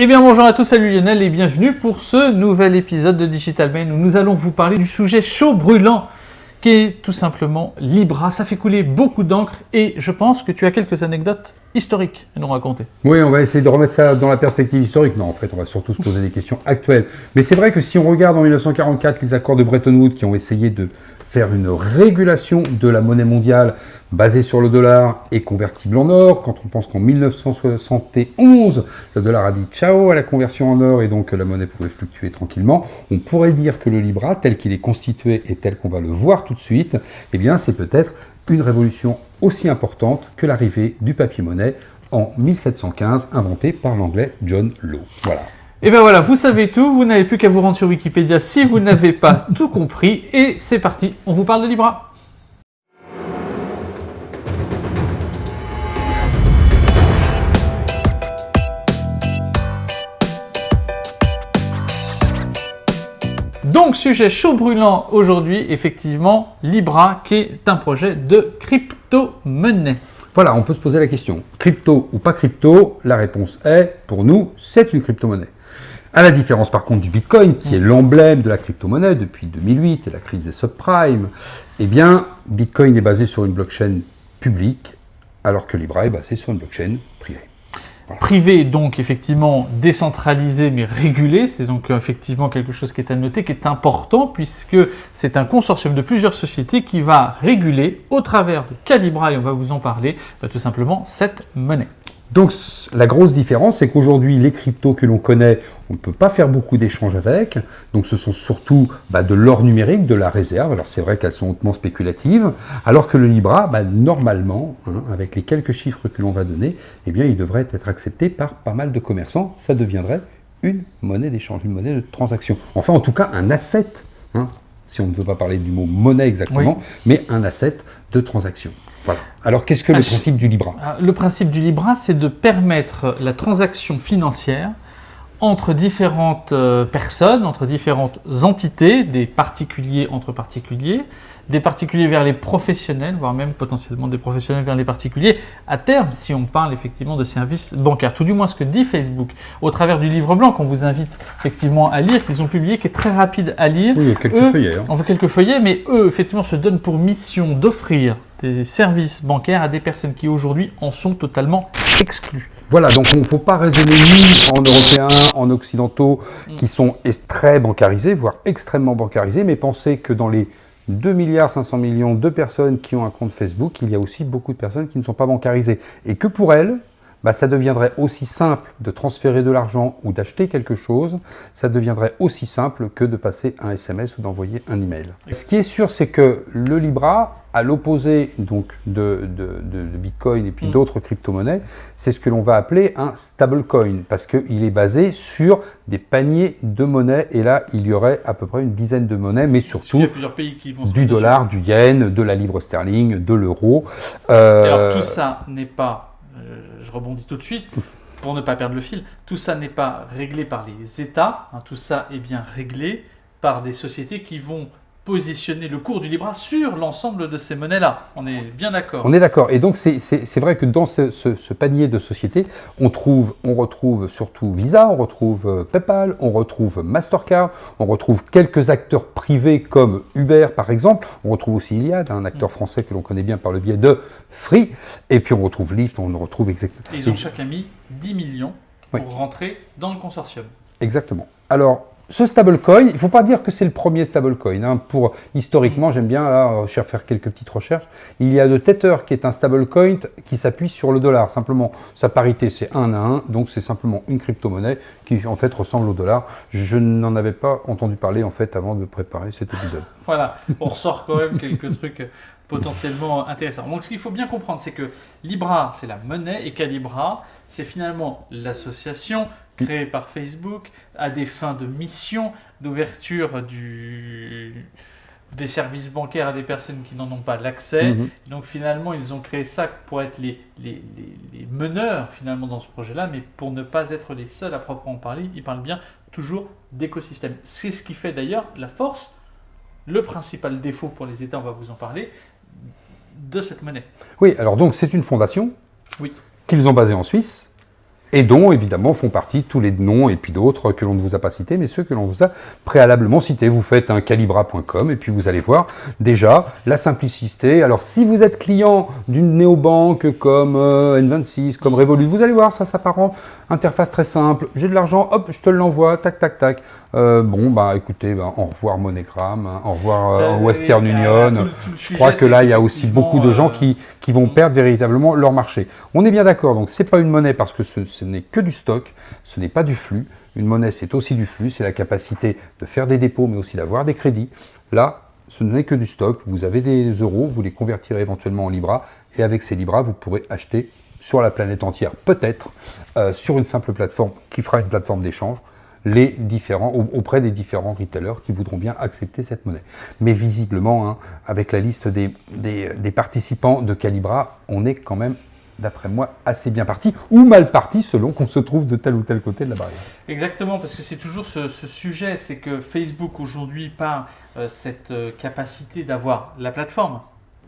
Eh bien bonjour à tous, salut Lionel et bienvenue pour ce nouvel épisode de Digital Main où nous allons vous parler du sujet chaud brûlant qui est tout simplement Libra. Ça fait couler beaucoup d'encre et je pense que tu as quelques anecdotes historiques à nous raconter. Oui, on va essayer de remettre ça dans la perspective historique. Non, en fait, on va surtout se poser des questions actuelles. Mais c'est vrai que si on regarde en 1944 les accords de Bretton Woods qui ont essayé de faire une régulation de la monnaie mondiale basée sur le dollar et convertible en or, quand on pense qu'en 1971, le dollar a dit ciao à la conversion en or et donc la monnaie pouvait fluctuer tranquillement, on pourrait dire que le Libra, tel qu'il est constitué et tel qu'on va le voir tout de suite, eh bien c'est peut-être une révolution aussi importante que l'arrivée du papier-monnaie en 1715, inventé par l'anglais John Law. Voilà. Et bien voilà, vous savez tout, vous n'avez plus qu'à vous rendre sur Wikipédia si vous n'avez pas tout compris. Et c'est parti, on vous parle de Libra. Donc, sujet chaud brûlant aujourd'hui, effectivement, Libra, qui est un projet de crypto-monnaie. Voilà, on peut se poser la question, crypto ou pas crypto, la réponse est, pour nous, c'est une crypto-monnaie. À la différence par contre du Bitcoin, qui est l'emblème de la crypto-monnaie depuis 2008 et la crise des subprimes, eh bien, Bitcoin est basé sur une blockchain publique, alors que Libra est basé sur une blockchain privée. Voilà. Privé, donc effectivement décentralisé mais régulé, c'est donc effectivement quelque chose qui est à noter, qui est important puisque c'est un consortium de plusieurs sociétés qui va réguler au travers de Calibra, et on va vous en parler, tout simplement cette monnaie. Donc la grosse différence, c'est qu'aujourd'hui, les cryptos que l'on connaît, on ne peut pas faire beaucoup d'échanges avec. Donc ce sont surtout de l'or numérique, de la réserve. Alors c'est vrai qu'elles sont hautement spéculatives. Alors que le Libra, normalement, avec les quelques chiffres que l'on va donner, eh bien, il devrait être accepté par pas mal de commerçants. Ça deviendrait une monnaie d'échange, une monnaie de transaction. Enfin, en tout cas, un asset, si on ne veut pas parler du mot monnaie exactement, oui, mais un asset de transaction. Voilà. Alors, qu'est-ce que le principe du Libra ? Le principe du Libra, c'est de permettre la transaction financière entre différentes personnes, entre différentes entités, des particuliers entre particuliers, des particuliers vers les professionnels, voire même potentiellement des professionnels vers les particuliers, à terme, si on parle effectivement de services bancaires. Tout du moins ce que dit Facebook, au travers du livre blanc qu'on vous invite effectivement à lire, qu'ils ont publié, qui est très rapide à lire. Oui, il y a quelques feuillets. On veut quelques feuillets, mais eux, effectivement, se donnent pour mission d'offrir des services bancaires à des personnes qui aujourd'hui en sont totalement exclues. Voilà, donc il ne faut pas raisonner ni en européens, en occidentaux, qui sont très bancarisés, voire extrêmement bancarisés, mais pensez que dans les 2,5 milliards de personnes qui ont un compte Facebook, il y a aussi beaucoup de personnes qui ne sont pas bancarisées. Et que pour elles, ça deviendrait aussi simple de transférer de l'argent ou d'acheter quelque chose, ça deviendrait aussi simple que de passer un SMS ou d'envoyer un email. Ce qui est sûr, c'est que le Libra, à l'opposé donc de Bitcoin et puis d'autres crypto-monnaies, c'est ce que l'on va appeler un stablecoin, parce qu'il est basé sur des paniers de monnaie, et là, il y aurait à peu près une dizaine de monnaies, mais surtout du dollar, du yen, de la livre sterling, de l'euro. Alors tout ça n'est pas... je rebondis tout de suite pour ne pas perdre le fil. Tout ça n'est pas réglé par les États, tout ça est bien réglé par des sociétés qui vont positionner le cours du Libra sur l'ensemble de ces monnaies-là. On est bien d'accord. On est d'accord. Et donc, c'est vrai que dans ce panier de sociétés, on retrouve surtout Visa, on retrouve PayPal, on retrouve Mastercard, on retrouve quelques acteurs privés comme Uber, par exemple. On retrouve aussi Iliad, un acteur français que l'on connaît bien par le biais de Free. Et puis, on retrouve Lyft, on retrouve exactement. Et ils ont chacun mis 10 millions pour rentrer dans le consortium. Exactement. Alors, ce stablecoin, il ne faut pas dire que c'est le premier stablecoin. Historiquement, j'aime bien faire quelques petites recherches. Il y a le Tether qui est un stablecoin qui s'appuie sur le dollar. Simplement, sa parité, c'est 1 à 1. Donc, c'est simplement une crypto-monnaie qui, en fait, ressemble au dollar. Je n'en avais pas entendu parler, en fait, avant de préparer cet épisode. Voilà, on ressort quand même quelques trucs potentiellement intéressants. Donc, ce qu'il faut bien comprendre, c'est que Libra, c'est la monnaie, et Calibra, c'est finalement l'association créée par Facebook à des fins de mission, d'ouverture des services bancaires à des personnes qui n'en ont pas l'accès. Donc finalement, ils ont créé ça pour être les meneurs finalement dans ce projet-là, mais pour ne pas être les seuls à proprement parler. Ils parlent bien toujours d'écosystème. C'est ce qui fait d'ailleurs la force, le principal défaut pour les États, on va vous en parler, de cette monnaie. Oui, alors donc c'est une fondation qu'ils ont basée en Suisse. Et dont, évidemment, font partie tous les noms et puis d'autres que l'on ne vous a pas cités, mais ceux que l'on vous a préalablement cités. Vous faites un calibra.com et puis vous allez voir déjà la simplicité. Alors, si vous êtes client d'une néobanque comme N26, comme Revolut, vous allez voir, ça s'apparente. Interface très simple. J'ai de l'argent, hop, je te l'envoie, tac, tac, tac. Écoutez, au revoir MoneyGram, au revoir Western Union. Je crois que là, il y a aussi beaucoup de gens qui vont perdre véritablement leur marché. On est bien d'accord, donc c'est pas une monnaie parce que ce n'est que du stock, ce n'est pas du flux. Une monnaie, c'est aussi du flux, c'est la capacité de faire des dépôts, mais aussi d'avoir des crédits. Là, ce n'est que du stock. Vous avez des euros, vous les convertirez éventuellement en Libra, et avec ces Libras, vous pourrez acheter sur la planète entière, peut-être, sur une simple plateforme qui fera une plateforme d'échange, auprès des différents retailers qui voudront bien accepter cette monnaie. Mais visiblement, avec la liste des participants de Calibra, on est quand même, d'après moi, assez bien parti, ou mal parti, selon qu'on se trouve de tel ou tel côté de la barrière. Exactement, parce que c'est toujours ce sujet, c'est que Facebook aujourd'hui, par cette capacité d'avoir la plateforme,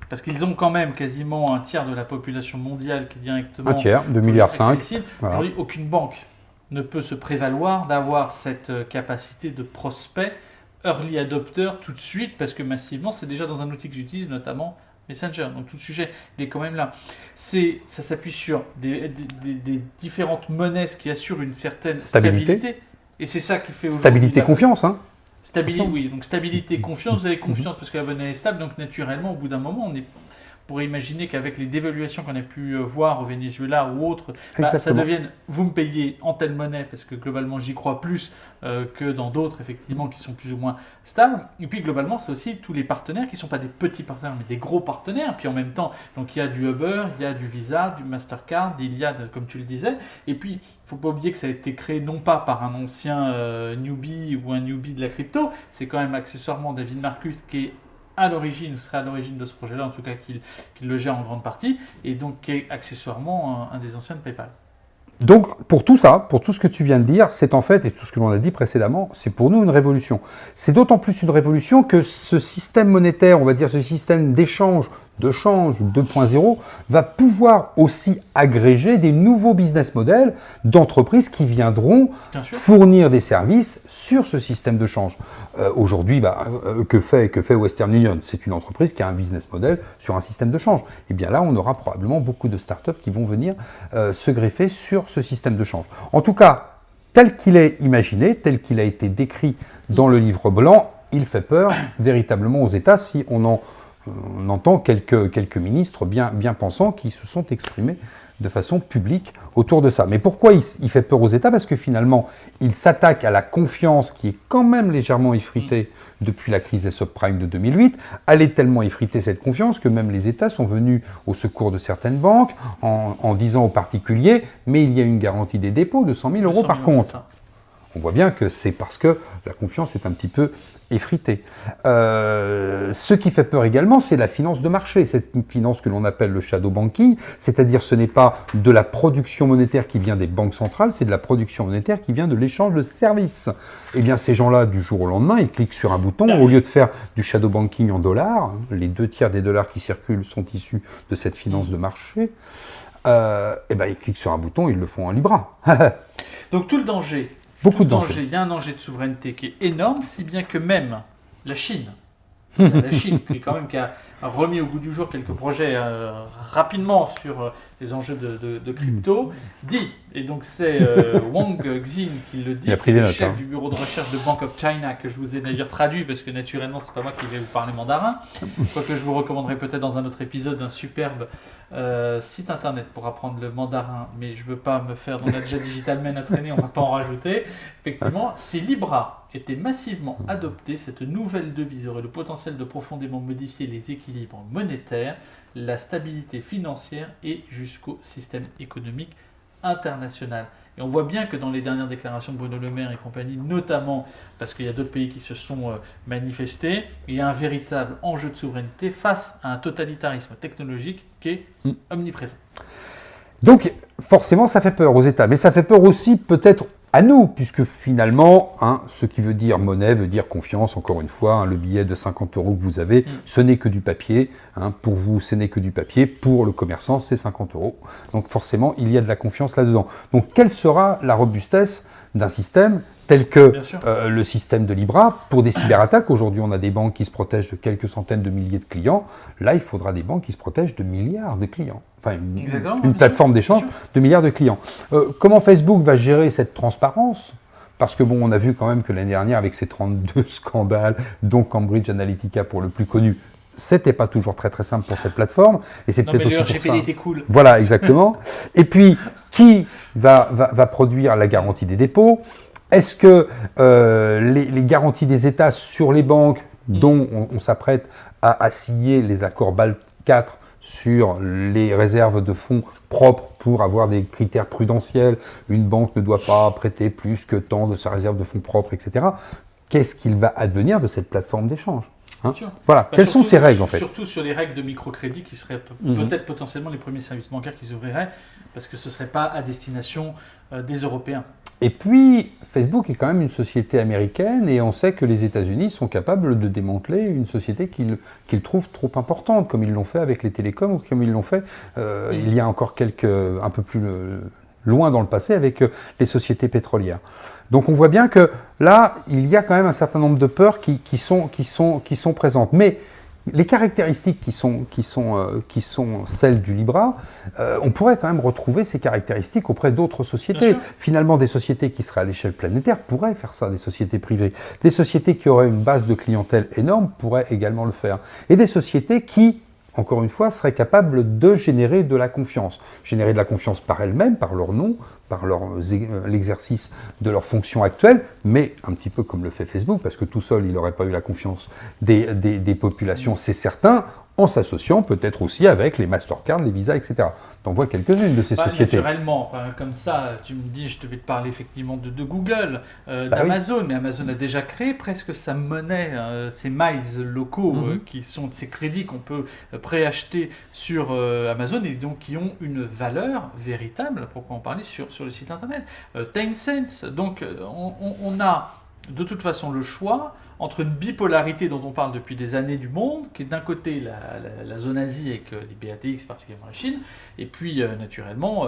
parce qu'ils ont quand même quasiment un tiers de la population mondiale qui est directement... Un tiers, 2,5 milliards. Voilà. Aujourd'hui, aucune banque ne peut se prévaloir d'avoir cette capacité de prospect early adopter tout de suite, parce que massivement, c'est déjà dans un outil que j'utilise, notamment Messenger. Donc tout le sujet, il est quand même là. Ça s'appuie sur des différentes monnaies qui assurent une certaine stabilité. Et c'est ça qui fait aujourd'hui... Stabilité, confiance, Stabilité, oui. Donc stabilité, confiance, vous avez confiance parce que la monnaie est stable. Donc naturellement, au bout d'un moment, on pourrait imaginer qu'avec les dévaluations qu'on a pu voir au Venezuela ou autres, ça devienne, vous me payez en telle monnaie, parce que globalement j'y crois plus que dans d'autres effectivement qui sont plus ou moins stables. Et puis globalement c'est aussi tous les partenaires qui ne sont pas des petits partenaires mais des gros partenaires. Puis en même temps, donc il y a du Uber, il y a du Visa, du Mastercard, il y a, comme tu le disais, et puis il ne faut pas oublier que ça a été créé non pas par un ancien newbie ou un newbie de la crypto, c'est quand même accessoirement David Marcus qui est à l'origine, ou serait à l'origine de ce projet-là, en tout cas qu'il le gère en grande partie, et donc qui est accessoirement un des anciens de PayPal. Donc, pour tout ça, pour tout ce que tu viens de dire, c'est en fait, et tout ce que l'on a dit précédemment, c'est pour nous une révolution. C'est d'autant plus une révolution que ce système monétaire, on va dire ce système d'échange, de change 2.0, va pouvoir aussi agréger des nouveaux business models d'entreprises qui viendront fournir des services sur ce système de change. Aujourd'hui, que fait Western Union? C'est une entreprise qui a un business model sur un système de change. Et bien là, on aura probablement beaucoup de startups qui vont venir se greffer sur ce système de change. En tout cas, tel qu'il est imaginé, tel qu'il a été décrit dans le livre blanc, il fait peur véritablement aux États si on entend quelques ministres bien pensants qui se sont exprimés de façon publique autour de ça. Mais pourquoi il fait peur aux États? Parce que finalement, il s'attaque à la confiance qui est quand même légèrement effritée depuis la crise des subprimes de 2008. Elle est tellement effritée, cette confiance, que même les États sont venus au secours de certaines banques en disant aux particuliers « mais il y a une garantie des dépôts de 100 000 euros par contre ». On voit bien que c'est parce que la confiance est un petit peu effritée. Ce qui fait peur également, c'est la finance de marché, cette finance que l'on appelle le shadow banking, c'est-à-dire ce n'est pas de la production monétaire qui vient des banques centrales, c'est de la production monétaire qui vient de l'échange de services. Eh bien ces gens-là, du jour au lendemain, ils cliquent sur un bouton, au lieu de faire du shadow banking en dollars, les 2/3 des dollars qui circulent sont issus de cette finance de marché, ils cliquent sur un bouton, ils le font en Libra. Donc tout le danger. Beaucoup de danger. Il y a un danger de souveraineté qui est énorme, si bien que même la Chine, qui a remis au goût du jour quelques projets rapidement sur les enjeux de crypto, dit, et donc c'est Wang Xin qui le dit, le chef du bureau de recherche de Bank of China, que je vous ai d'ailleurs traduit, parce que naturellement c'est pas moi qui vais vous parler mandarin, quoique je vous recommanderai peut-être dans un autre épisode un superbe site internet pour apprendre le mandarin, mais je veux pas me faire, on a déjà Digital Man à traîner, on va pas en rajouter. Effectivement, si Libra était massivement adopté, cette nouvelle devise aurait le potentiel de profondément modifier les équilibres monétaires, la stabilité financière et jusqu'au système économique international. Et on voit bien que dans les dernières déclarations de Bruno Le Maire et compagnie, notamment parce qu'il y a d'autres pays qui se sont manifestés, il y a un véritable enjeu de souveraineté face à un totalitarisme technologique qui est omniprésent. Donc forcément ça fait peur aux États, mais ça fait peur aussi peut-être à nous, puisque finalement, ce qui veut dire monnaie veut dire confiance, encore une fois, le billet de 50 € que vous avez, ce n'est que du papier, pour vous ce n'est que du papier, pour le commerçant c'est 50 €. Donc forcément, il y a de la confiance là-dedans. Donc quelle sera la robustesse d'un système tel que le système de Libra pour des cyberattaques? Aujourd'hui, on a des banques qui se protègent de quelques centaines de milliers de clients. Là, il faudra des banques qui se protègent de milliards de clients. Enfin, une plateforme d'échange de milliards de clients. Comment Facebook va gérer cette transparence? Parce que on a vu quand même que l'année dernière, avec ces 32 scandales, dont Cambridge Analytica pour le plus connu, c'était pas toujours très très simple pour cette plateforme. Et c'est peut-être aussi pour ça. RGPD était cool. Voilà, exactement. Et puis, qui va produire la garantie des dépôts? Est-ce que les garanties des États sur les banques, dont on s'apprête à signer les accords BAL 4 sur les réserves de fonds propres pour avoir des critères prudentiels, une banque ne doit pas prêter plus que tant de sa réserve de fonds propres, etc. Qu'est-ce qu'il va advenir de cette plateforme d'échange? Voilà. Quelles sont ces règles en fait? Surtout sur les règles de microcrédit qui seraient peut-être potentiellement les premiers services bancaires qu'ils ouvriraient, parce que ce ne serait pas à destination des Européens. Et puis, Facebook est quand même une société américaine et on sait que les États-Unis sont capables de démanteler une société qu'ils trouvent trop importante, comme ils l'ont fait avec les télécoms ou comme ils l'ont fait il y a encore un peu plus loin dans le passé avec les sociétés pétrolières. Donc on voit bien que là, il y a quand même un certain nombre de peurs qui sont présentes. Mais les caractéristiques qui sont celles du Libra, on pourrait quand même retrouver ces caractéristiques auprès d'autres sociétés. Finalement, des sociétés qui seraient à l'échelle planétaire pourraient faire ça, des sociétés privées. Des sociétés qui auraient une base de clientèle énorme pourraient également le faire. Et des sociétés qui, encore une fois, seraient capables de générer de la confiance. Générer de la confiance par elles-mêmes, par leur nom, par l'exercice de leurs fonctions actuelles, mais un petit peu comme le fait Facebook, parce que tout seul, il n'aurait pas eu la confiance des populations, c'est certain, en s'associant peut-être aussi avec les Mastercard, les Visa, etc. T'en vois quelques-unes de ces sociétés. Naturellement, comme ça, tu me dis, je devais te parler effectivement de Google, d'Amazon, mais Amazon a déjà créé presque sa monnaie, ces miles locaux, qui sont ces crédits qu'on peut préacheter sur Amazon et donc qui ont une valeur véritable, pourquoi en parler, sur le site internet. Tencent, donc on a de toute façon le choix entre une bipolarité dont on parle depuis des années du monde, qui est d'un côté la zone Asie avec les BATX, particulièrement la Chine, et puis naturellement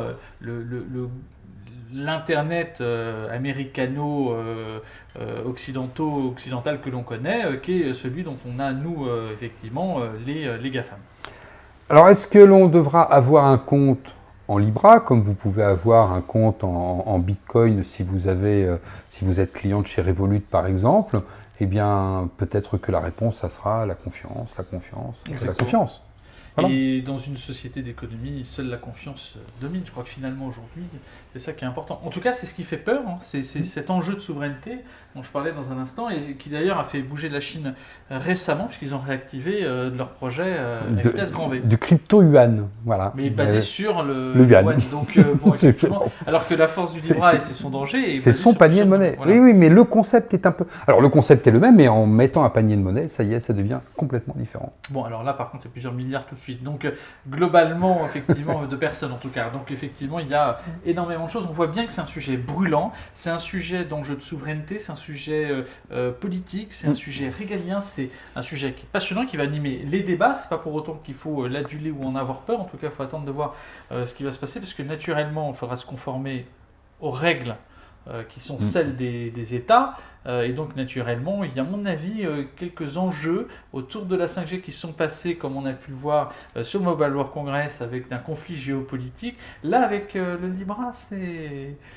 l'Internet américano-occidental que l'on connaît, qui est celui dont on a, nous, effectivement, les GAFAM. Alors, est-ce que l'on devra avoir un compte en Libra, comme vous pouvez avoir un compte en Bitcoin si vous êtes client de chez Revolut, par exemple? Eh bien, peut-être que la réponse, ça sera la confiance. La confiance. Voilà. Et dans une société d'économie, seule la confiance domine. Je crois que finalement, aujourd'hui, c'est ça qui est important. En tout cas, c'est ce qui fait peur. C'est cet enjeu de souveraineté dont je parlais dans un instant et qui d'ailleurs a fait bouger la Chine récemment, puisqu'ils ont réactivé leur projet à vitesse grand V. Du crypto-yuan, voilà. Mais basé sur le yuan. Donc, effectivement, alors que la force du Libra, et c'est son danger. C'est son panier de monnaie. Voilà. Oui, mais le concept est un peu... Alors, le concept est le même, mais en mettant un panier de monnaie, ça y est, ça devient complètement différent. Bon, alors là, par contre, il y a plusieurs milliards tout de suite. Donc, globalement, effectivement, de personnes en tout cas. Donc, effectivement, il y a énormément de choses. On voit bien que c'est un sujet brûlant, c'est un sujet d'enjeu de souveraineté, c'est un sujet politique, c'est un sujet régalien, c'est un sujet qui est passionnant, qui va animer les débats. C'est pas pour autant qu'il faut l'aduler ou en avoir peur. En tout cas, il faut attendre de voir ce qui va se passer, parce que naturellement, il faudra se conformer aux règles qui sont celles des États. Et donc, naturellement, il y a, à mon avis, quelques enjeux autour de la 5G qui sont passés, comme on a pu le voir sur le Mobile World Congress, avec un conflit géopolitique. Là, avec le Libra,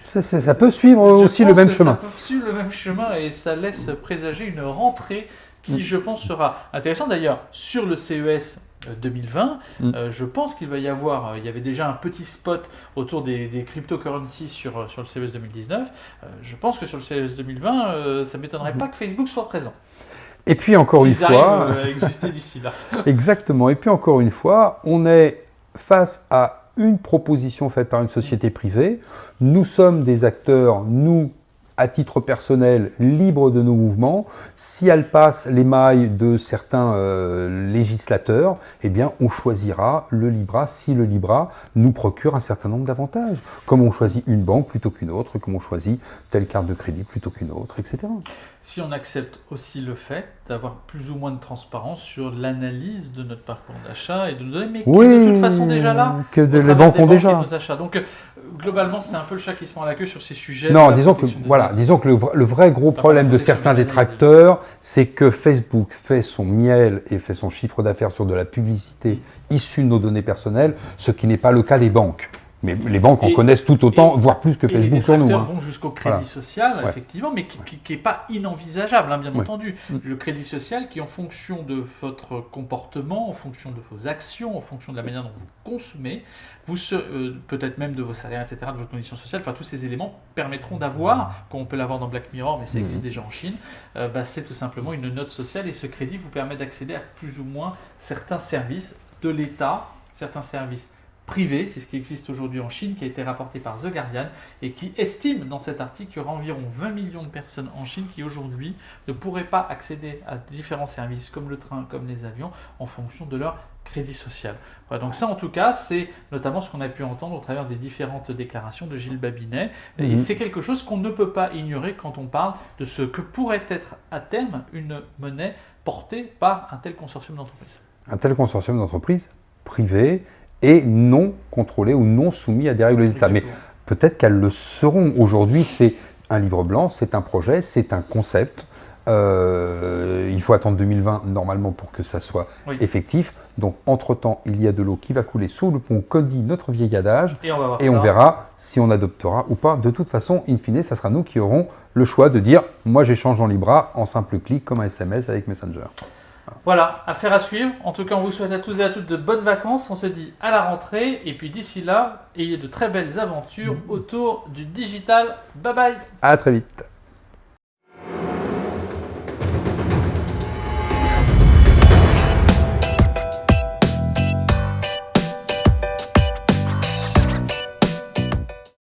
ça peut suivre aussi le même chemin. Ça peut suivre le même chemin et ça laisse présager une rentrée qui, je pense, sera intéressante. D'ailleurs, sur le CES 2020, je pense qu'il va y avoir, il y avait déjà un petit spot autour des cryptocurrencies sur le CES 2019. Je pense que sur le CES 2020, ça ne m'étonnerait pas que Facebook soit présent. Et puis encore une fois, à exister d'ici là. Exactement. Et puis encore une fois, on est face à une proposition faite par une société privée. Nous sommes des acteurs, nous, à titre personnel, libre de nos mouvements. Si elle passe les mailles de certains législateurs, eh bien, on choisira le Libra si le Libra nous procure un certain nombre d'avantages. Comme on choisit une banque plutôt qu'une autre, comme on choisit telle carte de crédit plutôt qu'une autre, etc. Si on accepte aussi le fait d'avoir plus ou moins de transparence sur l'analyse de notre parcours d'achat et de nous donner, mais qui est de toute façon déjà là, que au les travers banques des ont déjà. et nos achats. Donc globalement, c'est un peu le chat qui se mord la queue sur ces sujets. Non, de la disons que, protection des voilà, données. disons que le vrai gros problème de protection certains des des données. tracteurs, c'est que Facebook fait son miel et fait son chiffre d'affaires sur de la publicité issue de nos données personnelles, ce qui n'est pas le cas des banques. Mais les banques en connaissent tout autant, voire plus que Et les Facebook sur nous. détracteurs vont jusqu'au crédit Voilà. social, Ouais. effectivement, mais qui n'est pas inenvisageable, hein, bien Ouais. entendu. Le crédit social qui, en fonction de votre comportement, en fonction de vos actions, en fonction de la manière dont vous consommez, peut-être même de vos salaires, etc., de votre condition sociale, enfin tous ces éléments permettront d'avoir, comme on peut l'avoir dans Black Mirror, mais ça existe déjà en Chine, c'est tout simplement une note sociale et ce crédit vous permet d'accéder à plus ou moins certains services de l'État, certains services privé, c'est ce qui existe aujourd'hui en Chine, qui a été rapporté par The Guardian et qui estime dans cet article qu'il y aura environ 20 millions de personnes en Chine qui aujourd'hui ne pourraient pas accéder à différents services comme le train, comme les avions, en fonction de leur crédit social. Voilà, donc ça en tout cas, c'est notamment ce qu'on a pu entendre au travers des différentes déclarations de Gilles Babinet. Et c'est quelque chose qu'on ne peut pas ignorer quand on parle de ce que pourrait être à terme une monnaie portée par un tel consortium d'entreprises. Un tel consortium d'entreprises privées et non contrôlés ou non soumis à des règles d'État. Mais peut-être qu'elles le seront. Aujourd'hui, c'est un livre blanc, c'est un projet, c'est un concept. Il faut attendre 2020 normalement pour que ça soit effectif. Donc, entre-temps, il y a de l'eau qui va couler sous le pont, comme dit notre vieil adage. Et on verra si on adoptera ou pas. De toute façon, in fine, ça sera nous qui aurons le choix de dire « moi, j'échange en Libra en simple clic comme un SMS avec Messenger ». Voilà, affaire à suivre. En tout cas, on vous souhaite à tous et à toutes de bonnes vacances. On se dit à la rentrée. Et puis d'ici là, ayez de très belles aventures autour du digital. Bye bye. À très vite.